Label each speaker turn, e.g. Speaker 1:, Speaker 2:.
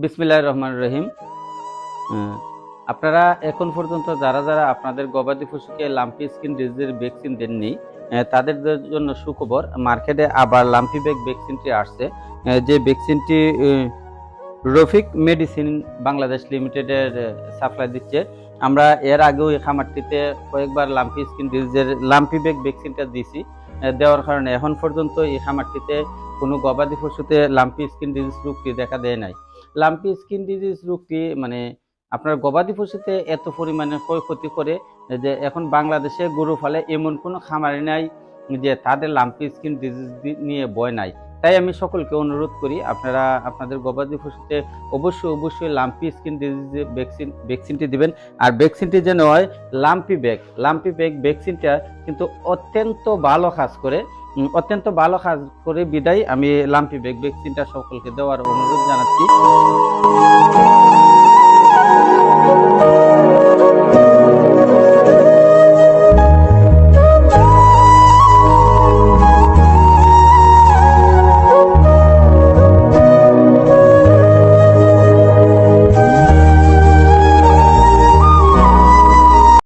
Speaker 1: বিসমিল্লাহির রহমানির রহিম। আপনারা এখন পর্যন্ত যারা আপনাদের গবাদি পশুকে লাম্পি স্কিন ডিজিজের ভ্যাকসিন দেননি, তাদের জন্য সুখবর, মার্কেটে আবার লাম্পি ব্যাগ ভ্যাকসিনটি আসছে। যে ভ্যাকসিনটি রফিক মেডিসিন বাংলাদেশ লিমিটেডের সাপ্লাই দিচ্ছে। আমরা এর আগেও এই খামারটিতে কয়েকবার লাম্পি স্কিন ডিজিজের লাম্পি ব্যাগ ভ্যাকসিনটা দিছি। দেওয়ার কারণে এখন পর্যন্ত এই খামারটিতে কোনো গবাদি পশুতে লাম্পি স্কিন ডিজিজ রোগটি দেখা দেয় নাই। লাম্পি স্কিন ডিজিজ রোগটি মানে আপনার গবাদি পশুতে এত পরিমাণে ক্ষয়ক্ষতি করে যে এখন বাংলাদেশে গরু ফালে এমন কোনো খামারি নাই যে তাদের লাম্পি স্কিন ডিজিজ নিয়ে ভয় নাই। তাই আমি সকলকে অনুরোধ করি, আপনারা আপনাদের গবাদি পশুতে অবশ্যই লাম্পি স্কিন ডিজিজ ভ্যাকসিনটি দিবেন। আর ভ্যাকসিনটি যেন হয় লাম্পি ব্যাগ ভ্যাকসিনটা কিন্তু অত্যন্ত ভালো কাজ করে। বিদায় আমি লাম্পি ব্যাগ ভ্যাকসিনটা সকলকে দেওয়ার অনুরোধ জানাচ্ছি।